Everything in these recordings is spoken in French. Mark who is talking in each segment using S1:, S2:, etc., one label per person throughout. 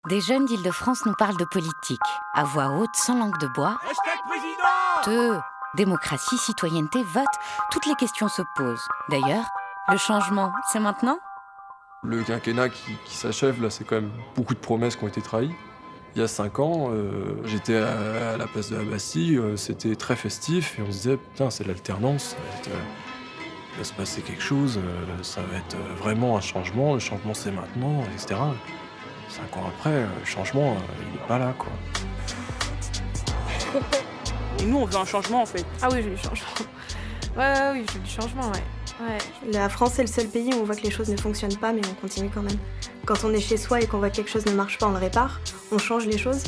S1: Des jeunes d'Île-de-France nous parlent de politique, à voix haute, sans langue de bois.
S2: Hashtag président.
S1: Démocratie, citoyenneté, vote, toutes les questions se posent. D'ailleurs, le changement, c'est maintenant ?
S3: Le quinquennat qui s'achève, là, c'est quand même beaucoup de promesses qui ont été trahies. Il y a 5 ans, j'étais à la place de la Bastille, c'était très festif et on se disait, putain, c'est l'alternance, il va se passer quelque chose, ça va être vraiment un changement, le changement c'est maintenant, etc. 5 ans après, le changement, il n'est pas là, quoi.
S4: Et nous, on veut un changement, en fait.
S5: Ah oui, je veux du changement. Oui, je veux du changement, ouais.
S6: La France est le seul pays où on voit que les choses ne fonctionnent pas, mais on continue quand même. Quand on est chez soi et qu'on voit que quelque chose ne marche pas, on le répare, on change les choses.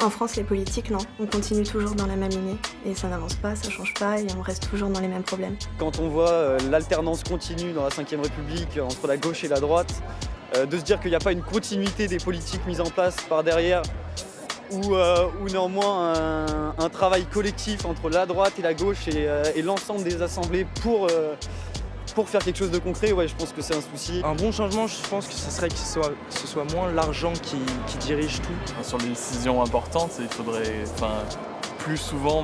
S6: En France, les politiques, non. On continue toujours dans la même lignée. Et ça n'avance pas, ça change pas, et on reste toujours dans les mêmes problèmes.
S7: Quand on voit l'alternance continue dans la Ve République, entre la gauche et la droite, de se dire qu'il n'y a pas une continuité des politiques mises en place par derrière, ou néanmoins un travail collectif entre la droite et la gauche et l'ensemble des assemblées pour faire quelque chose de concret, ouais, je pense que c'est un souci.
S8: Un bon changement, je pense que ce serait que ce soit moins l'argent qui dirige tout.
S9: Sur des décisions importantes, il faudrait plus souvent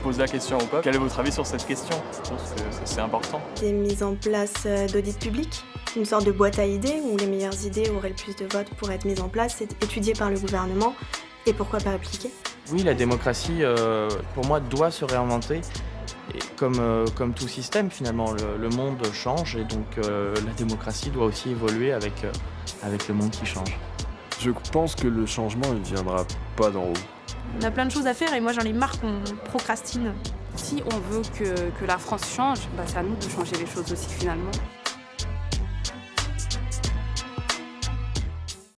S9: poser la question au peuple. Quel est votre avis sur cette question ? Je pense que c'est important.
S6: Des mises en place d'audits publics, une sorte de boîte à idées où les meilleures idées auraient le plus de votes pour être mises en place, étudiées par le gouvernement et pourquoi pas appliquées.
S10: Oui, la démocratie, pour moi, doit se réinventer. Et comme tout système, finalement, le monde change et donc la démocratie doit aussi évoluer avec le monde qui change.
S3: Je pense que le changement, il ne viendra pas d'en haut.
S5: On a plein de choses à faire et moi j'en ai marre qu'on procrastine.
S4: Si on veut que la France change, c'est à nous de changer les choses aussi, finalement.